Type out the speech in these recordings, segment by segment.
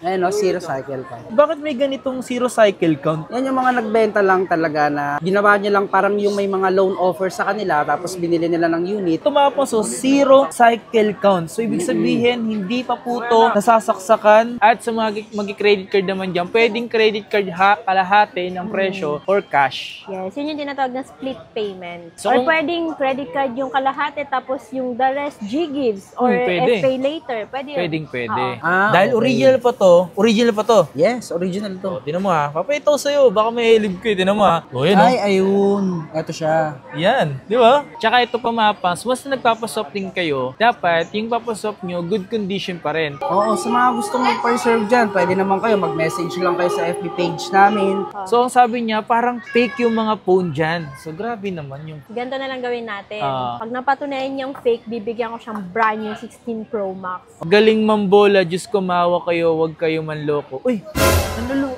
Ayun, no, zero cycle count. Bakit may ganitong zero cycle count? Yan yung mga nagbenta lang talaga na ginawa niya lang parang yung may mga loan offer sa kanila tapos binili nila ng unit. Tumapos, so zero cycle count. So ibig sabihin, hindi pa po to nasasaksakan at sa mga magi-credit card naman dyan, pwedeng credit card kalahati ng presyo or cash. Yes, yun yung tinatawag na split payment. So, or pwedeng credit card yung kalahati tapos yung the rest G-Gives or pwede. F-Pay later. Pwede yun. Pwede. okay. Dahil original pa to. Yes, original to. Tinan mo ha, papayto sa'yo, baka may live ko tinan mo ha. Yan o. Ay, ayun. Ito siya. Yan, di ba? Tsaka ito pa mapas, once na nagpapaswap din kayo, dapat yung papaswap nyo, good condition pa rin. Oo, sa mga gustong mag-preserve dyan, pwede naman kayo mag-message lang kayo sa FB page namin. So ang sabi niya, parang fake yung mga phone dyan. So grabe naman yung... Ganito na lang gawin natin. Pag napatunayan niyang fake, bibigyan ko siyang brand new 16 Pro Max. Galing mambola, Diyos ko mawa kayo, wag kayo manloko. Uy, nanlolo.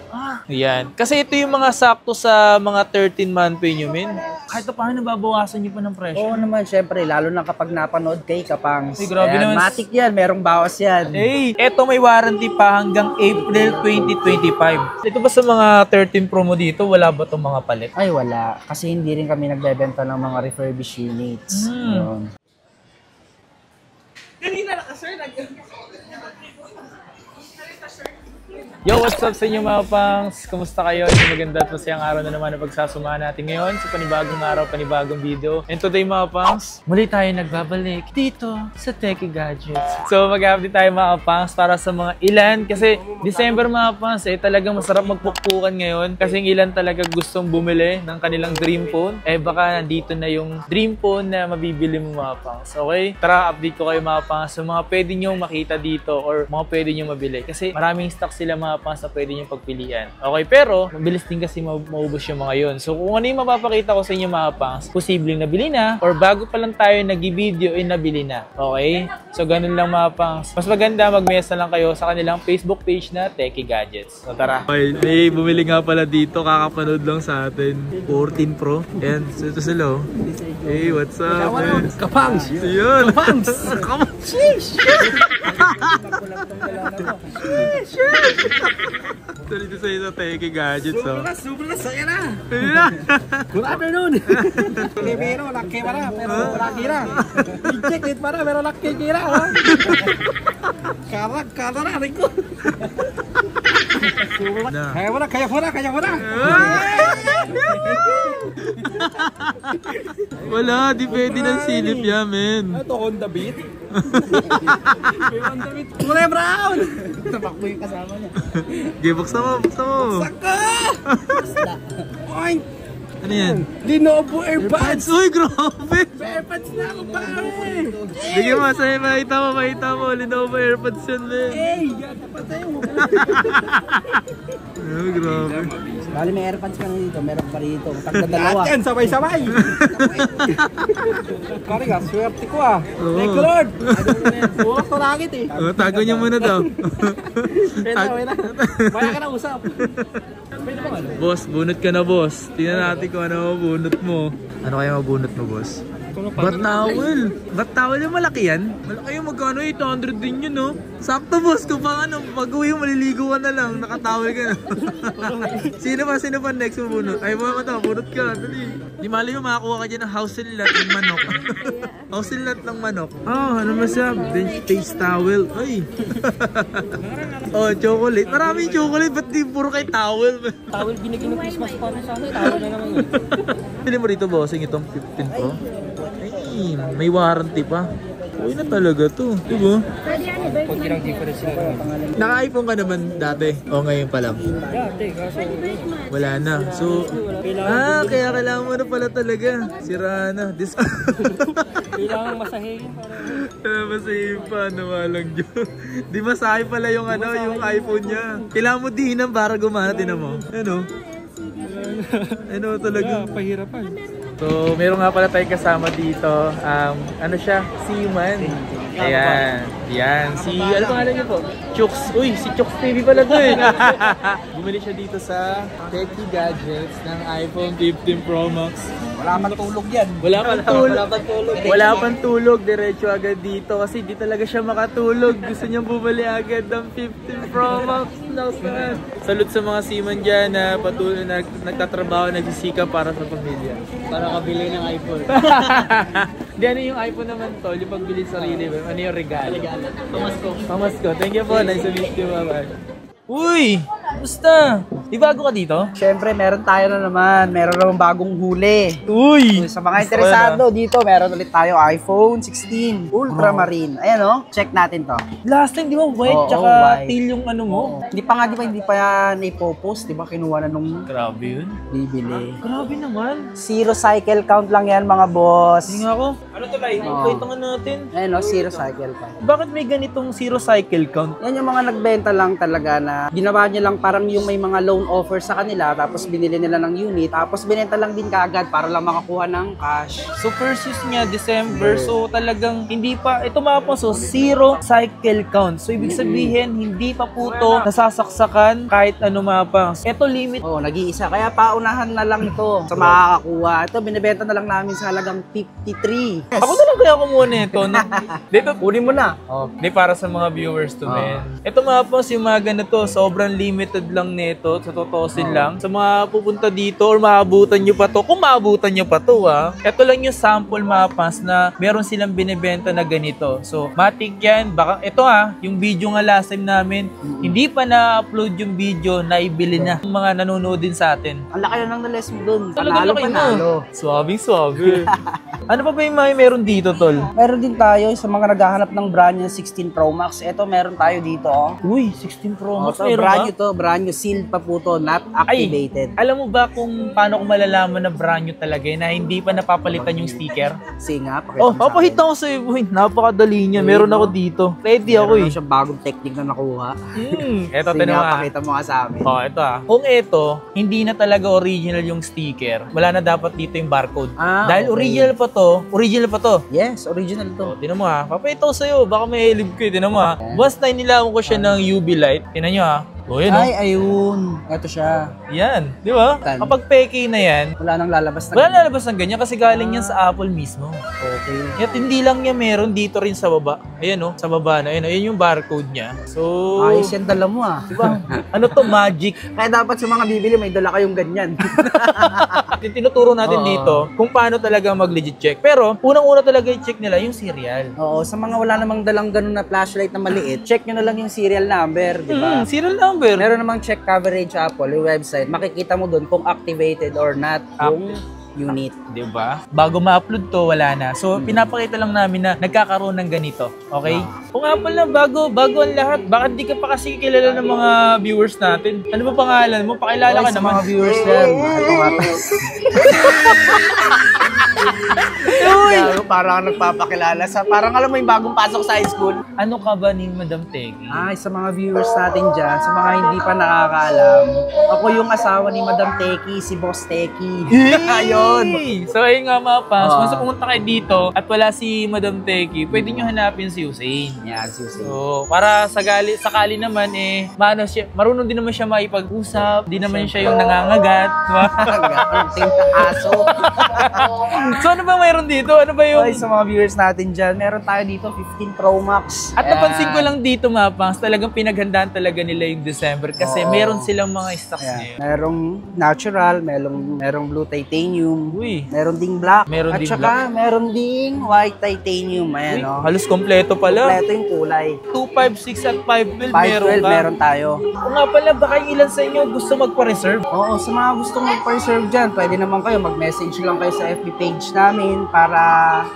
Yan. Kasi ito yung mga sakto sa mga 13-month pay nyo, min. Kahit paano nababawasan nyo pa ng presyo. Oo naman, syempre, lalo na kapag napanood kay Kapangs. Ay, grabe naman. Matic yan, merong bawas yan. Hey, eto may warranty pa hanggang April 2025. Ito ba sa mga 13 promo dito, wala ba itong mga palit? Ay, wala. Kasi hindi rin kami nagbebenta ng mga refurbished units. Yun. Yo, what's up sa inyo mga pangs? Kumusta kayo? Isang maganda at masayang araw na naman na pagsasamahan natin ngayon sa panibagong araw, panibagong video. And today mga pangs, muli tayo nagbabalik dito sa Techie Gadgets. So mag-update tayo mga pangs para sa mga ilan. Kasi December mga pangs, talagang masarap magpukpukan ngayon. Kasi yung ilan talaga gustong bumili ng kanilang dream phone. Baka nandito na yung dream phone na mabibili mo mga pangs. Okay? Tara, update ko kayo mga pangs sa mga pwede nyo makita dito or mga pwede nyo mabili. Kasi maraming stock sila mga pangs na pwede nyo pagpilian. Okay, pero mabilis din kasi maubos yung mga yun. So kung ano yung mapapakita ko sa inyo mga pangs, posibleng nabili na or bago pa lang tayo nag-video nabili na. Okay? So ganun lang mga pangs. Mas maganda mag-message na lang kayo sa kanilang Facebook page na Techie Gadgets. So tara. Hey, bumili nga pala dito. Kakapanood lang sa atin. 14 Pro. And ito sila. Hey, what's up? Kapangs! Yun! Kapangs! Kapangs! Ito dito sa isa Techie Gadgets. Sublas, saya na! Good afternoon! Pero laki para, pero laki na. Inject para, pero laki kira. Karak na rin ko. Kaya mo na. Wala, di pwede ng silip yan, men. Ito, Honda Beat. Honda Beat. Kulay brown! Tamakbo yung kasama niya. Okay, buksan mo. Saka! Oink! Ano yan? Lenovo AirPods! Uy, grabe! AirPods na ako, pare! Sige mo, sa'yo makita mo. Lenovo AirPods yan, men. Hey! Gata pa tayo! Oh, grabe. Bali may AirPods ka na dito, meron pa rito. Tagdadalawa. Lahat yan, sabay-sabay! Pare nga, swerte ko ah. Thank you, Lord! Buwak to langit eh. Tago niya muna daw. Wala. Baya ka na usap. Boss, bunot ka na, boss. Tingnan natin kung ano mabunot mo. Ano kaya mabunot mo, boss? Bat towel yung malaki yan? Malaki yung magkano, 800 din yun, no? Sakto, boss, kung pang ano, pag-uwi maliligo ka na lang, nakatowel ka na. Sino pa next mo bunot? Ay, bunot ka, dali. Di mali mo, makakuha ka dyan ng house and lot ng manok. House and lot ng manok. Ano masya? Bench face towel. Ay. Chocolate. Maraming chocolate, ba't di puro kay towel? Towel binigyan ng Christmas para sa akin, towel na naman yun. Pili mo rito, bossing, itong 15 Pro. Ay, may warranty pa. Uy na talaga to, di ba? Kunti lang difference sila. Naka-iPhone ka naman dati? O ngayon pa lang? Dati, kaso wala na. So, kaya kailangan mo na pala talaga. Sira na. kailangan masahin. Masahin pa, nawalang Diyos. Di masahe pala yung yung iPhone niya. Kailangan mo dihinan para gumana, tinan mo. Ano talaga? Pahirapan. So, meron nga pala tayong kasama dito. Ano siya? Seaman. Ayan. Yan. Ano pangalan niyo po? Chooks. Uy, si Chooks TV pala to eh. Bumili siya dito sa Techie Gadgets ng iPhone 15 Pro Max. Wala man tulog yan. Wala pang tulog. Diretso agad dito kasi di talaga siya makatulog. Gusto niya bumili agad ng 15 Pro Max. Salute sa mga seaman dyan na patuloy nagtatrabaho, nagsisikap para sa pamilya. Para kabili ng iPhone. Di ano yung iPhone naman to, yung pagbili sarili, ano yung regalo? Pamasko. Thank you po, nice to meet you, bye-bye. Uy! Kumusta? Di bago ka dito? Siyempre, meron tayo na naman. Meron naman bagong huli. Uy! Sa mga interesado dito, meron ulit tayo iPhone 16 Ultramarine. Ayan o, check natin to. Last time, di ba white, Oo, tsaka white. teal yung ano mo? Hindi pa yan ipopost. Di ba kinuha na nung Grabe yun. bibili. Grabe naman. Zero cycle count lang yan mga boss. Hindi nga ako. Ano to, Lai? Ito nga natin. Ayan o, zero cycle count. Bakit may ganitong zero cycle count? Yan yung mga nagbenta lang talaga na ginawa niya lang parang yung may mga loan offer sa kanila tapos binili nila ng unit tapos binenta lang din kaagad para lang makakuha ng cash. So first use niya December, so talagang hindi pa, ito mga po, so zero cycle count. So ibig sabihin, hindi pa po ito nasasaksakan kahit ano mga pa. Ito limit. Oo, nag-iisa. Kaya paunahan na lang ito sa makakakuha. Ito, binibenta na lang namin sa halagang 53. Ako na lang kaya kumuha nito. No? Dito, Kunin mo na. oh, di para sa mga viewers to, men. Ito mga po, yung mga ganito, sobrang limited lang nito, sa totosin lang. Sa mga pupunta dito or maabutan nyo pa to, kung maabutan nyo pa to, ito lang yung sample mapas na meron silang binibenta na ganito. So, matik yan. Baka, ito yung video nga last time namin, hindi pa na-upload yung video, naibili na yung mga nanonood din sa atin. Ang laki na ng nales mo dun. Talaga laki mo. Suabe. Ano pa ba yung mga meron dito, tol? Meron din tayo sa mga naghahanap ng brand new 16 Pro Max. Ito, meron tayo dito. Uy, 16 Pro Max, Ito, meron brand ba? new to. Brand new. Sealed pa po to. Not activated. Alam mo ba kung paano ko malalaman na brand new talaga na hindi pa napapalitan yung sticker? Kasi nga, pakita Oh, mo sa akin. papahita ko sa'yo, boy. Napakadali niya. Meron ako dito. Ready ako Meron eh. na siyang bagong technique na nakuha. Eto, Sige nga, pakita mo nga sa amin. Oh, ito Kung ito, hindi na talaga original yung sticker, wala na dapat dito yung barcode. Dahil Okay. original pa to. Yes, original to. Oh, tinan mo papahita ko sa'yo. Baka may hilib ko eh. Tinan mo Once na inilawan ko siya ng UV light, tinan nyo Oh, yun Ay, ayun. Ito siya. Yan. Di ba? Tan. Kapag peke na yan, Wala nang lalabas na. wala lalabas ng ganyan kasi galing yan sa Apple mismo. Okay. At hindi lang niya meron dito rin sa baba. Ayan sa baba na. Ayan yung barcode niya. So, Ayos yan, dala mo diba? Ano to, magic. Kaya dapat sa mga bibili, may dala kayong ganyan. Tinuturo natin dito kung paano talaga mag-legit check. Pero, unang-una talaga i-check nila yung serial. Oo, sa mga wala namang dalang ganun na flashlight na maliit, check nyo na lang yung serial number, di ba? Serial number. Meron namang check coverage sa Apple, yung website. Makikita mo doon kung activated or not yung unit. Diba? Bago ma-upload to, wala na. So, pinapakita lang namin na nagkakaroon ng ganito. Okay? Kung nga pala, bago ang lahat. Bakit di ka pa kasi kilala ng mga viewers natin? Ano ba pangalan mo? Pakilala ka Sa naman. mga viewers yan. Ito nga to. Parang nagpapakilala sa, parang alam mo yung bagong pasok sa high school. Ano ka ba ni Madam Teki? Ay, sa mga viewers natin dyan, sa mga hindi pa nakakaalam, ako yung asawa ni Madam Teki, si Boss Teki. Ayun. So, ayun nga mga pals. Once pumunta kayo dito at wala si Madam Teki, pwede nyo hanapin si Usain. Yan, Susie. So, para sakali naman marunong din naman siya maipag-usap, di naman siya yung nangangagat. Diba? Ang aso. So, ano ba mayroon dito? Ano ba yung... Ay, sa mga viewers natin dyan, meron tayo dito 15 Pro Max. At napansin ko lang dito mga pals, talagang pinaghandaan talaga nila yung December kasi meron silang mga stocks ngayon. Merong natural, merong blue titanium, Uy, meron ding black, Meron at ding saka meron ding white titanium. Ayan, no? halos kompleto pala. Kompleto yung kulay. 256 at 512 meron 512 ka. meron tayo. Kung nga pala, baka yung ilan sa inyo gusto magpa-reserve. Oo, sa mga gustong mag-preserve dyan, pwede naman kayo mag-message lang kayo sa FB page namin para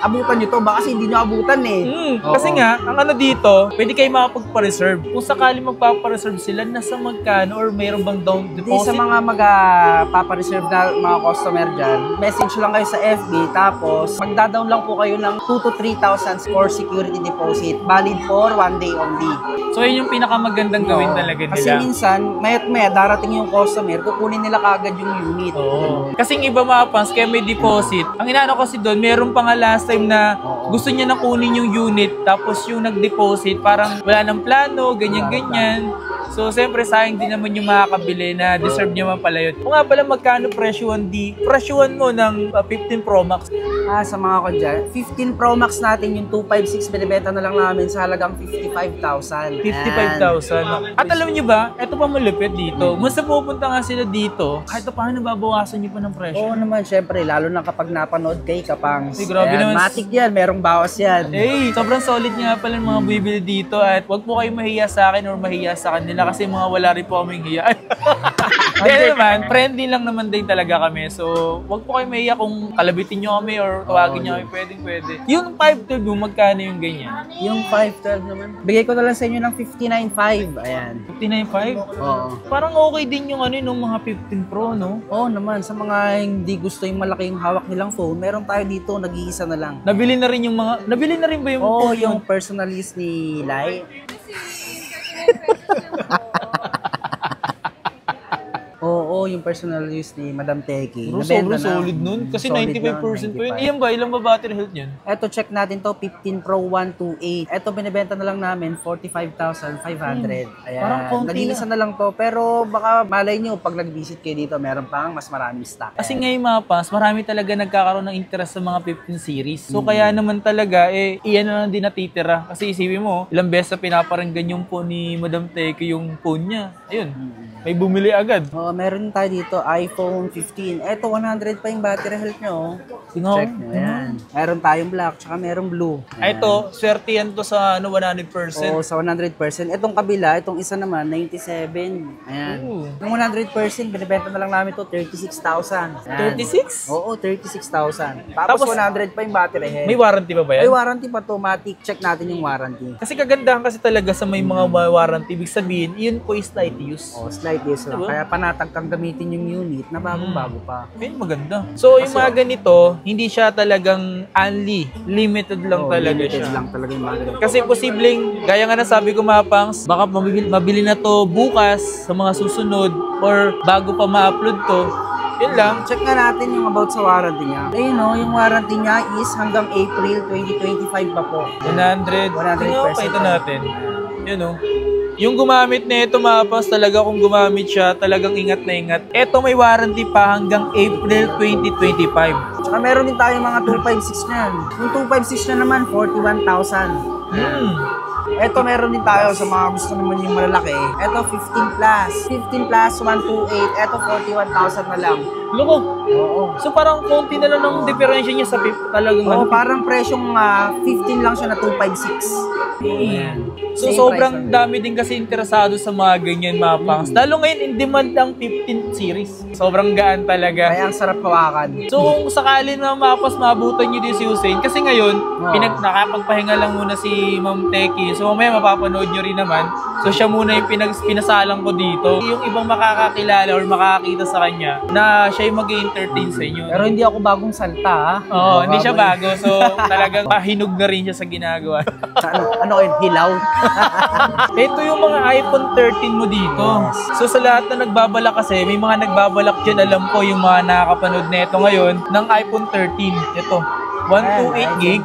abutan nyo to. Baka kasi hindi nyo abutan eh. Oo. Kasi nga, ang ano dito, pwede kayo makapagpa-reserve. Kung sakali magpapa-reserve sila, nasa magkano or mayroon bang down Hindi deposit? sa mga magpapareserve na mga customer dyan, message lang kayo sa FB, tapos magda-down lang po kayo ng 2,000 to 3,000 for security deposit. Valid for 1 day only. So, yun yung pinakamagandang gawin talaga nila. Kasi minsan, mayat-maya, darating yung customer, kukunin nila kagad yung unit. Oo. Kasi yung iba mga fans, kaya may deposit. Ang inaano kasi doon, meron pa nga last time na gusto niya na kunin yung unit, tapos yung nag-deposit, parang wala ng plano, ganyan-ganyan. So, siyempre, sayang din naman yung makakabili na deserve niya man pala yun. Kung nga pala, magkano presyuan mo ng 15 Pro Max? Sa mga ko dyan, 15 Pro Max natin, yung 256, binibenta na lang namin sa halagang 55,000. 55,000. At alam niyo ba, ito pa malupit dito. Mas pupunta nga sila dito, kahit paano nababawasan niyo pa ng presyo. Oo naman, syempre, lalo na kapag napanood kay Kapangs. Grabe naman. Matik yan, merong bawas yan. Sobrang solid nga pala ng mga bibili dito at wag po kayo mahiya sa akin or mahiya sa kanila kasi mga wala rin po kaming hiya. Hindi naman, friendly lang naman din talaga kami. So, wag po kayo mahiya kung kalabitin nyo kami or tawagin nyo kami, pwede. Yung 512 mo, magkano yung ganyan? Yung 512 naman, bigay ko na lang sa inyo ng 59.5. Ayan. 59.5? Oo. Parang okay din yung yung mga 15 Pro, no? Oo naman, sa mga hindi gusto yung malaking hawak nilang phone, meron tayo dito, nag-iisa na lang. Nabili na rin ba yung Oo, phone yung personal use ni Lai. Oo, yung personal use ni Madam Teki. Bro, sobrang solid nun. Kasi Solid 95% pa yun. 95. Iyan ba? Ilang ba battery health niyan? Eto, check natin to, 15 Pro 128. Eto, binibenta na lang namin, 45,500. Ayan, Parang konti nag-iisa na lang to. Pero baka malay nyo, pag nag-visit kayo dito, meron pang mas maraming stock. Kasi ngayon mga pas, marami talaga nagkakaroon ng interest sa mga 15 series. So kaya naman talaga, iyan na lang din natitira. Kasi isipin mo, ilang beses na pinaparanggan yung phone ni Madam Teki yung phone niya. Ayun, may bumili agad. Oo, meron tayo dito, iPhone 15. Eto, 100 pa yung battery health nyo. Tingnan Check nyo, ayan. Meron tayong black, tsaka merong blue. Ayan. Ito, swerte yan to sa 100%. Oo, sa 100%. Etong kabila, itong isa naman, 97. Ayan. Ooh. Yung 100%, binibenta na lang namin to 36,000. Ayan. 36? Oo, 36,000. Tapos 100 pa yung battery health. May warranty ba May yan? warranty pa to, Matic. Check natin yung warranty. Kasi kagandahan kasi talaga sa may mga warranty. Ibig sabihin, yun po is light use. Oh, slight use lang. Diba? Kaya panatag kang gamitin yung unit na bagong-bago pa. Ayun, maganda. So, yung mga ganito, hindi siya talagang only. Limited lang talaga limited siya. lang talaga yung mga ganito. Kasi posibleng, gaya nga na sabi ko mga pangs, baka mabili na to bukas sa mga susunod or bago pa ma-upload to. Yun lang. Check nga natin yung about sa warranty niya. Ayun o, yung warranty niya is hanggang April 2025 pa po. 100. 100%. Tingnan pa ito natin. Yun o. Yung gumamit na ito mga pangs, talaga kung gumamit siya, talagang ingat na ingat. Ito may warranty pa hanggang April 2025. Tsaka meron din tayo mga 256 na yan. Yung 256 na naman, 41,000. Ito meron din tayo sa mga gusto naman yung malalaki. Ito 15 plus. 15 plus 128. Ito 41,000 na lang. Loko. Oo. So parang konti na lang ng diferensya niya sa talagang Oo, parang presyong 15 lang siya na 256. So Same sobrang price dami din kasi interesado sa mga ganyan mga pangs. Lalo ngayon in demand ang 15 series. Sobrang gaan talaga. Kaya ang sarap hawakan. So kung sakali na mapas mabutan nyo din si Hussein, kasi ngayon, nakapagpahinga lang muna si Ma'am Teki. So mamaya mapapanood nyo rin naman. So siya muna yung pinasalang ko dito. Yung ibang makakakilala or makakakita sa kanya na siya yung mag-entertain sa inyo. Pero hindi ako bagong salta, ha? Oo, hindi siya bago. So talagang pahinog na rin siya sa ginagawa. Ano kayo? Hilaw? Ito yung mga iPhone 13 mo dito. So sa lahat na nagbabalak kasi, may mga nagbabalak dyan, alam ko yung mga nakakapanood na ito ngayon, ng iPhone 13. Ito, 128 gig.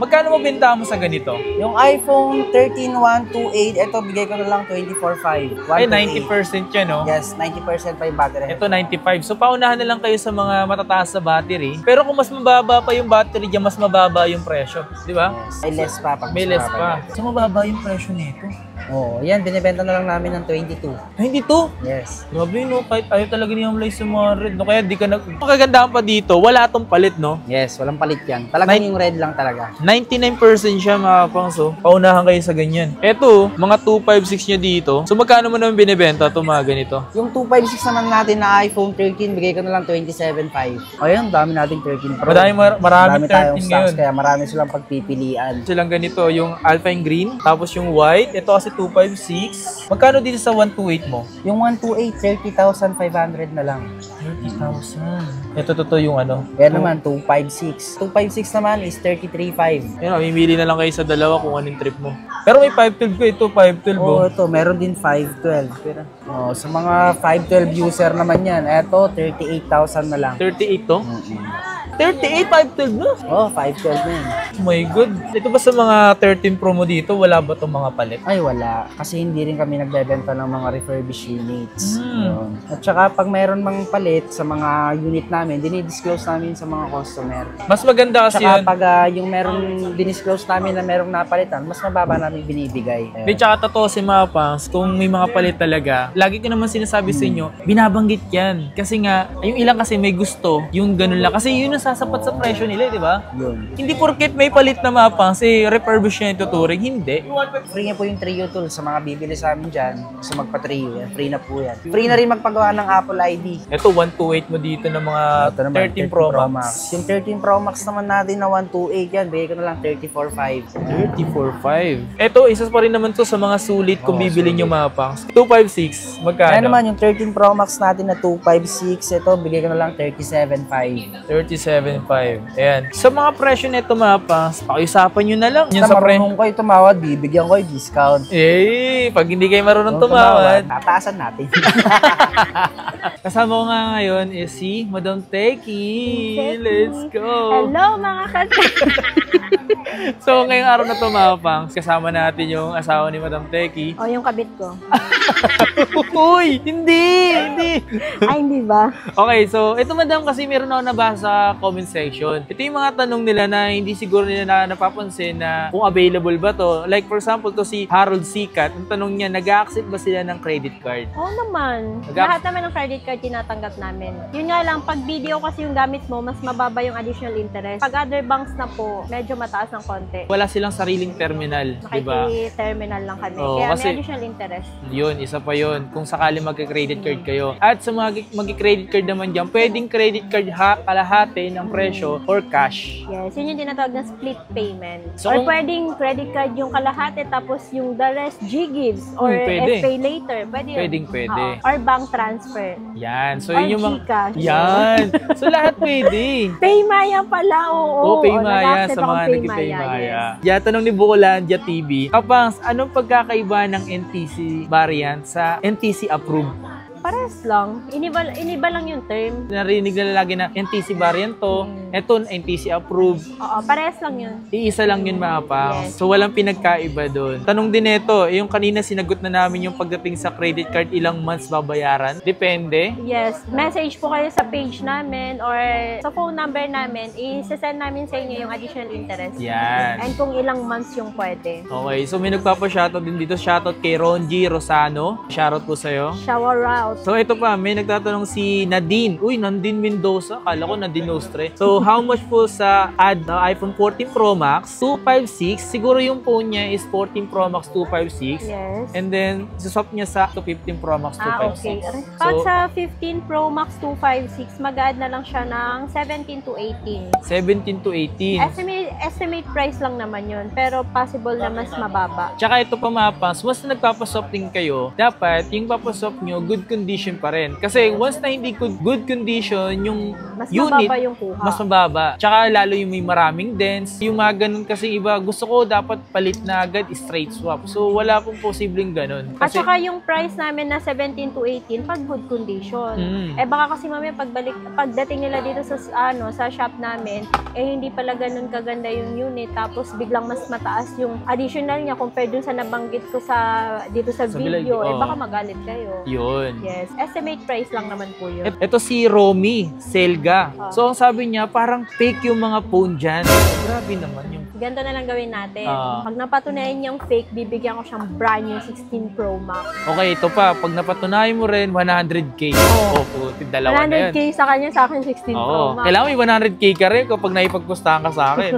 Magkano mo benta mo sa ganito? Yung iPhone 13 128, ito bigay ko na lang 24,500. Ay, 90% yan, no? Yes, 90% pa yung battery. Ito, 95. So, paunahan na lang kayo sa mga matataas sa battery. Pero kung mas mababa pa yung battery dyan, mas mababa yung presyo. Di ba? Yes. May less pa. Pag May less pa. So, mababa yung presyo nito. Oo, yan, binibenta na lang namin ng 22. Ay, hindi to. Yes. Grabe, no? Kahit ayaw talaga niyang lay sa mga red, no? Kaya di ka nag... Ang kagandahan pa dito, wala tong palit, no? Yes, walang palit yan. Talagang yung red lang talaga. 99% siya mga pangso. Paunahan kayo sa ganyan. Eto, mga 256 niya dito. So magkano mo naman binibenta ito mga ganito? Yung 256 naman natin na iPhone 13, bigay ko na lang 27,500. Ayun, dami nating 13 Pro. Marami tayong 13 stocks, ngayon. kaya marami silang pagpipilian. Silang ganito, yung alpha and green, tapos yung white. Ito kasi 256. Magkano dito sa 128 mo? Yung 128, 30,500 na lang. 30,000. Ito totoo yung ano. Yan naman, 256. 256 naman is 33,500. Yan, mamimili na lang kayo sa dalawa kung anong trip mo. Pero may 512 ko ito, 512 Oo, ito. Meron din 512. Pero, sa mga 512 user naman yan, eto, 38,000 na lang. 38 to? 38, 512 na. Oh, 512 na yun. Oh my God. Ito ba sa mga 13 Pro mo dito, wala ba itong mga palit? Ay, wala. Kasi hindi rin kami nagbebenta ng mga refurbished units. Hmm. Yun. At saka pag mayroon mang palit sa mga unit namin, dinidisclose namin sa mga customer. Mas maganda kasi Tsaka yun. pag yung meron dinisclose namin na merong napalitan, mas mababa namin binibigay. Di, tsaka totoo si mga pangs, kung may mga palit talaga, lagi ko naman sinasabi sa inyo, binabanggit yan. Kasi nga, yung ilang kasi may gusto, yung ganun lang. Kasi yun ang sasapat sa presyo nila, di ba? Yun. Hindi porket may palit na mga pangs, refurbish na yung tuturing. Hindi. Free nga po yung Trio tool sa mga bibili sa amin dyan. Gusto magpa-Trio yan. Free na po yan. Free na rin magpagawa ng Apple ID. Ito, 128 mo dito ng mga Ito naman, 13 Pro Max. Yung 13 Pro Max naman natin na 128 yan, bigay ko na lang 34.5. 34.5. Ito, isa pa rin naman to sa mga sulit kung bibili nyo mga pangs. 256, magkano? Kaya naman yung 13 Pro Max natin na 256, ito bigay ko na lang 37.5. 37.5. Ayan. Sa mga presyo nito mga pangs, pakiusapan nyo na lang. Yung Basta sa presyo. marunong kayo tumawad, bibigyan ko yung discount. Pag hindi kayo marunong tumawad. Tataasan natin. Kasama ko nga ngayon is si Madam Techie. Let's go! Hello mga So, ngayong araw na ito mga pangs, kasama natin yung asawa ni Madam Techie. O, yung kabit ko. Uy! Hindi! Ay, hindi ba? Okay, so ito madam kasi meron ako nabasa sa comment section. Ito yung mga tanong nila na hindi siguro nila napapansin na kung available ba to. Like for example, to si Harold Sikat, ang tanong niya, nag-accept ba sila ng credit card? Oo naman. Lahat naman ng credit card tinatanggap namin. Yun nga lang, pag video kasi yung gamit mo, mas mababa yung additional interest. Pag other banks na po, medyo mataas ng konti. Wala silang sariling terminal, di ba? Makiki-terminal lang kami. Oo, Kaya kasi may additional interest. yun, isa pa yun. Kung sakali magka-credit card kayo. At sa mga magka-credit card naman dyan, pwedeng credit card kalahati ng presyo or cash. Yes, yun yung tinatawag na split payment. So, Or pwedeng credit card yung kalahati tapos yung the rest G-Gives or pwede. Pay Later. Pwede yun. Pwede. Oo. Or bank transfer. Yan. So, Or yun yung mga... Gcash. Yan. So, lahat pwede. Paymaya pala, oo. Paymaya Nag-accept sa mga akong nag-Paymaya. yes. Yeah, tanong ni Bukolandia TV. Kapangs, anong pagkakaiba ng NTC variant sa NTC approved? Parehas lang. Iniba lang yung term. Narinig nila lagi na NTC variant to, eto NTC approved. Oo, parehas lang yun. Iisa lang yun mga pangs. Yes. So walang pinagkaiba doon. Tanong din ito, yung kanina sinagot na namin yung pagdating sa credit card, ilang months babayaran? Depende. Yes. Message po kayo sa page namin or sa phone number namin. I-send namin sa inyo yung additional interest. Yan. And kung ilang months yung pwede. Okay, so may nagpapa-shoutout din dito. Shoutout kay Ronji Rosano. Shoutout po sa'yo. Shower out. So ito pa, may nagtatanong si Nadine. Uy, Nadine Mendoza. Kala ko Nadine Nostre. So how much po sa iPhone 14 Pro Max 256? Siguro yung phone niya is 14 Pro Max 256. Yes. And then, swap niya sa 15 Pro Max 256. Okay. Pag sa 15 Pro Max 256, mag-add na lang siya ng 17 to 18. 17 to 18. Estimate price lang naman yun, pero possible na mas mababa. Tsaka ito pa mga pangs, once na nagpapaswap din kayo, dapat yung papaswap nyo, good condition pa rin. Kasi once na hindi good condition, yung Mas unit, mababa yung kuha. mas mababa. Tsaka lalo yung may maraming dents. Yung mga ganun kasi iba, gusto ko dapat palit na agad, straight swap. So wala pong posibleng ganun. At Kasi, saka yung price namin na 17 to 18 pag good condition. Eh baka kasi mamaya pagdating nila dito sa shop namin, hindi pala ganun kaganda yung unit, tapos biglang mas mataas yung additional niya compared dun sa nabanggit ko dito sa video, bilag, baka magalit kayo. yun. Yes, estimate price lang naman po yun. Ito si Romy Selga. So ang sabi niya, parang fake yung mga phone dyan. Grabe naman yung... Ganito na lang gawin natin. Pag napatunayan niyang fake, bibigyan ko siyang brand new 16 Pro Max. Okay, ito pa. Pag napatunayan mo rin, 100K. Oh, puti, dalawa na yan. 100K sa kanya, sa akin 16 Pro Oo. Max. Kailangan may 100K ka rin kapag naipagpustahan ka sa akin.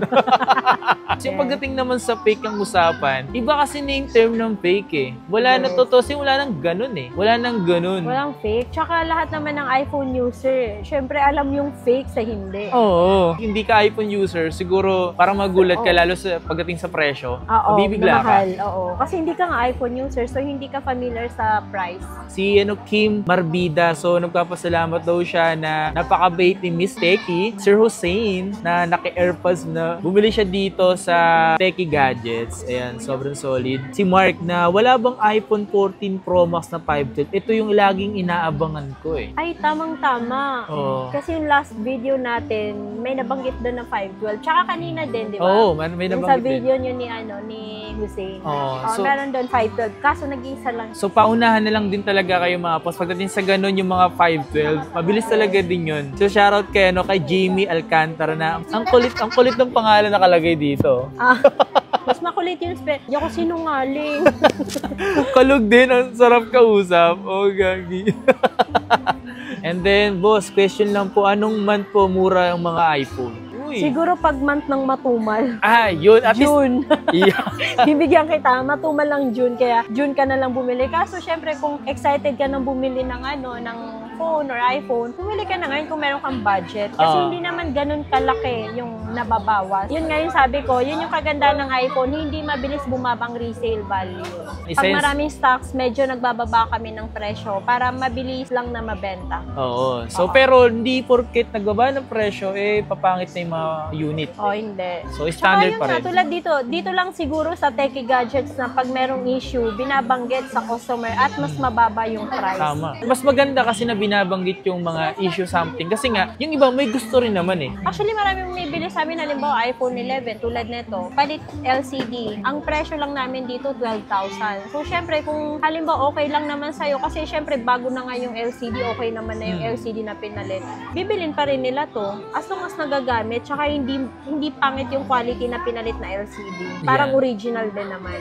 Kasi pagdating naman sa fake ang usapan, iba kasi na yung term ng fake eh. Wala na totoo. Wala nang ganun eh. Wala nang ganun. Walang fake. Tsaka lahat naman ng iPhone user, syempre alam yung fake sa hindi. Oo. Hindi ka iPhone user, siguro parang magulat ka lalo sa pagdating sa presyo. Oo, Mabibigla ka. mahal. Oo. Kasi hindi ka nga iPhone user, so hindi ka familiar sa price. Si Kim Marbida, so nagpapasalamat daw siya na napaka-bait ni Miss Techie, Sir Hussein, na naki-airpods na bumili siya dito sa sa Techie Gadgets. Ayan, sobrang solid. Si Mark na wala bang iPhone 14 Pro Max na 512? Ito yung laging inaabangan ko eh. Ay, tamang-tama. Oo. Kasi yung last video natin, may nabanggit doon na 512. Tsaka kanina din, di ba? Oo, may Yung nabanggit sa din. video nyo ni Hussein. Oo, so- meron doon 512. Kaso nag-iisa lang. So, paunahan na lang din talaga kayo mga boss. Pagdating sa ganun yung mga 512, mabilis talaga din yun. So, shoutout kay Jamie Alcantara na ang kulit ng pangalan nakalagay dito. Mas makulit yung Hindi ako sinungaling. Kalug din, ang sarap kausap. Oh, gagi. And then, boss, question lang po, anong month po mura yung mga iPhone? Uy. Siguro pag month ng matumal. Yun. At June. Yeah. Bibigyan kita, matumal lang June, kaya June ka na lang bumili. Kaso syempre kung excited ka nang bumili ng ng phone or iPhone, bumili ka na ngayon kung meron kang budget. Kasi hindi naman ganun kalaki yung nababawas. Yun nga yung sabi ko, yun yung kaganda ng iPhone, hindi mabilis bumabang resale value. Pag maraming stocks, medyo nagbababa kami ng presyo para mabilis lang na mabenta. Oo. So, pero hindi porket nagbaba ng presyo, papangit na yung mga unit. Hindi. So, standard pa Tsaka rin. tulad dito lang siguro sa Techie Gadgets na pag merong issue, binabanggit sa customer at mas mababa yung price. Tama. Mas maganda kasi na binabanggit yung mga issue something. Kasi nga, yung iba may gusto rin naman eh. Actually, maraming bumibili sa amin, halimbawa iPhone 11, tulad nito, palit LCD. Ang presyo lang namin dito, 12,000. So, syempre, kung halimbawa okay lang naman sa'yo, kasi syempre, bago na nga yung LCD, okay naman na yung LCD na pinalit. Bibilin pa rin nila to, as long as nagagamit, tsaka hindi pangit yung quality na pinalit na LCD. Parang original din naman.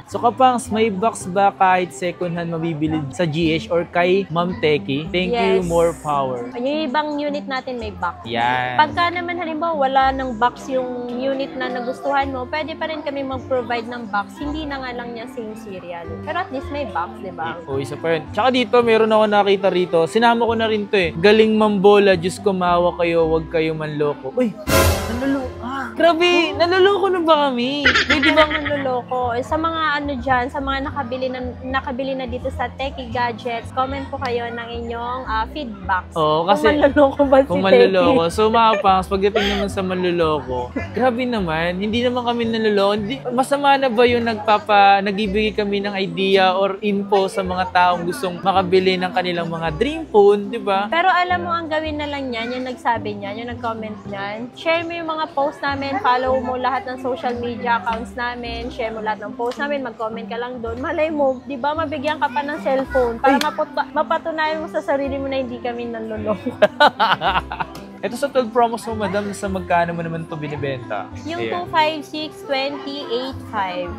So, Kapangs, may box ba kahit second hand mabibili sa GH or kay Ma'am Techie? Thank you, more power. Yung ibang unit natin may box. Yan. Pagka naman halimbawa wala ng box yung unit na nagustuhan mo, pwede pa rin kami mag-provide ng box. Hindi na nga lang niya same serial. Pero at least may box, di ba? O, isa pa yun. Tsaka dito, meron ako nakita rito. Sinama ko na rin to eh. Galing mambola, Diyos ko, maawa kayo, wag kayo manloko. Uy, nanloloko. Grabe, nanloloko na ba kami? Hindi bang nanloloko? Sa mga dyan, sa mga nakabili na dito sa Techie Gadgets, comment po kayo ng inyong feedback. Oo, kasi kung manloloko ba si kung manloloko. So mga pangs, pagdating naman sa manloloko, grabe naman, hindi naman kami nanloloko. Masama na ba yung nagbibigay kami ng idea or info sa mga taong gustong makabili ng kanilang mga dream phone, di ba? Pero alam mo, ang gawin na lang yan, yung nagsabi niyan, yung nag-comment niyan, share mo yung mga post namin, follow mo lahat ng social media accounts namin, share mo lahat ng post namin, mag-comment ka lang doon. Malay mo, di ba, mabigyan ka pa ng cellphone para mapatunayan mo sa sarili mo na hindi kami nanloloko. Ito sa 12 promos mo, madam, sa magkano mo naman ito binibenta? Yung Ayan. 256, 28.5.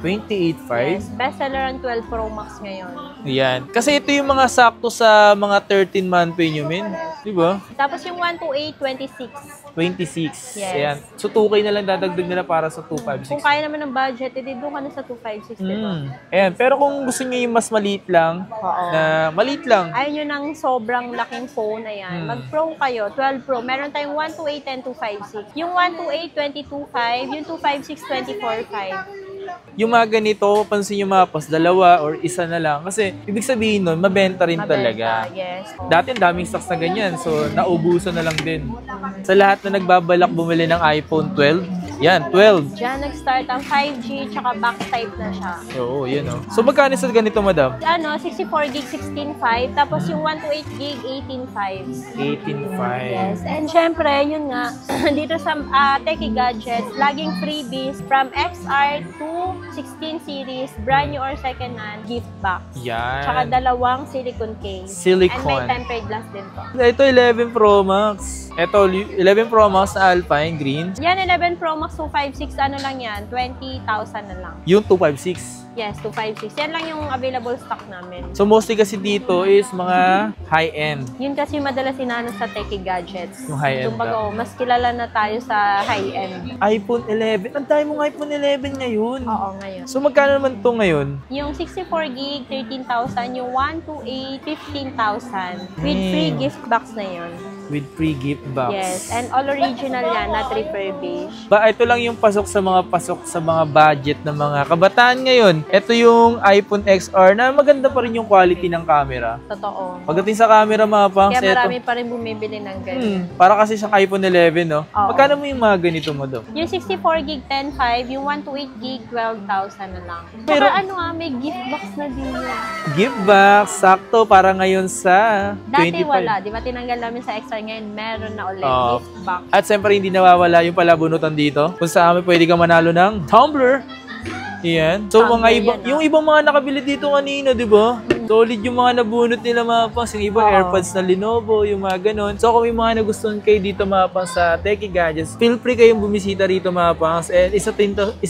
28.5? Yes, bestseller ang 12 Pro Max ngayon. Yan. Kasi ito yung mga sakto sa mga 13-month pay nyo, min. Di ba? Tapos yung 128, 26. 26. Yes. Ayan. So, 2K na lang dadagdag nila para sa 256. Kung kaya naman ng budget, edi doon ka na sa 256, diba? Ayan. Pero kung gusto nyo yung mas maliit lang, na maliit lang, ayaw nyo ng sobrang laking phone na yan. Mag-Pro kayo, 12 Pro. Meron tayong 128 and 256. Yung 128, 22.5. Yung 256, 24.5. yung mga ganito, pansin nyo mga pas, dalawa or isa na lang. Kasi, ibig sabihin nun, mabenta rin talaga. Yes. Dati, ang daming stocks na ganyan. So, naubusan na lang din. Sa lahat na nagbabalak bumili ng iPhone 12, yan, 12. Diyan nag-start ang 5G, tsaka box type na siya. Oo, yun o. So, magkano sa ganito, madam? 64 gig, 16.5. Tapos yung 128 gig, 18.5. 18.5. Yes. And syempre, yun nga, dito sa Techie Gadgets, laging freebies from XR to 16 series, brand new or second hand, gift box. Yan. Tsaka dalawang silicone case. Silicone. And may tempered glass din to. Ito, 11 Pro Max. Ito, 11 Pro Max na Alpine Green. Yan, 11 Pro Max 256, ano lang yan, 20,000 na lang. Yung 256. Yes, 256. Yan lang yung available stock namin. So, mostly kasi dito is mga high-end. Yun kasi madalas sinano sa Techie Gadgets. Yung high-end Kumbaga, mas kilala na tayo sa high-end. iPhone 11. Ang dami mong iPhone 11 ngayon. Oo, ngayon. So, magkano naman to ngayon? Yung 64 gig, 13,000. Yung 128, 15,000. With free gift box na yun. With free gift box. Yes, and all original yan, not refurbished. Ito lang yung pasok sa mga budget ng mga kabataan ngayon. Ito yung iPhone XR na maganda pa rin yung quality ng camera. Totoo. Pagdating sa camera mga pangs, Kaya ito. marami pa rin bumibili ng ganyan. Para kasi siyang iPhone 11, no? Oo. Magkano mo yung mga ganito mo do? Yung 64 gig 10.5, yung 128 gig 12,000 na lang. Pero- Saka ano may gift box na din yan. Gift box, sakto para ngayon sa Dati 25. wala, di ba tinanggal namin sa extra, ngayon meron na ulit Oo. gift box. At siyempre hindi nawawala yung palabunutan dito. Kung sa amin pwede ka manalo ng tumbler. Yan. So Tumbler mga iba, yan, yung ibang mga nakabili dito kanina, di ba? Solid yung mga nabunot nila mga pangs. Yung iba Oo. AirPods na Lenovo, yung mga ganon. So kung may mga nagustuhan kayo dito mga pangs sa Techie Gadgets, feel free kayong bumisita rito mga pangs. And isa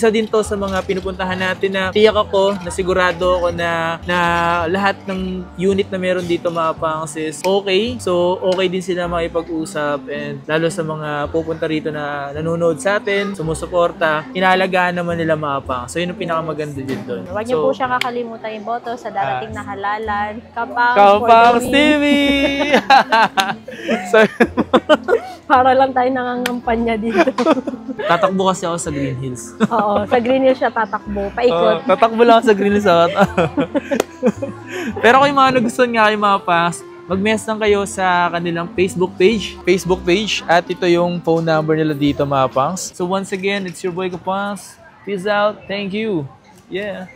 din to sa mga pinupuntahan natin na tiyak ako, na sigurado ako na lahat ng unit na meron dito mga pangs is okay. So okay din sila makipag-usap, and lalo sa mga pupunta rito na nanonood sa atin, sumusuporta, inaalagaan naman nila mga pangs. So yun ang pinakamaganda din doon. Huwag niyo po siya kakalimutan yung boto sa darating na halalan. Kapangs Kapangs for the win. TV! So, Para lang tayo nangangampanya dito. tatakbo kasi ako sa Green Hills. Oo, sa Green Hills siya tatakbo, paikot. Tatakbo lang ako sa Green Hills. Pero kung yung mga nagustuhan nga kayo mga pangs, mag-mess lang kayo sa kanilang Facebook page. At ito yung phone number nila dito mga pangs. So once again, it's your boy Kapangs. Peace out. Thank you. Yeah.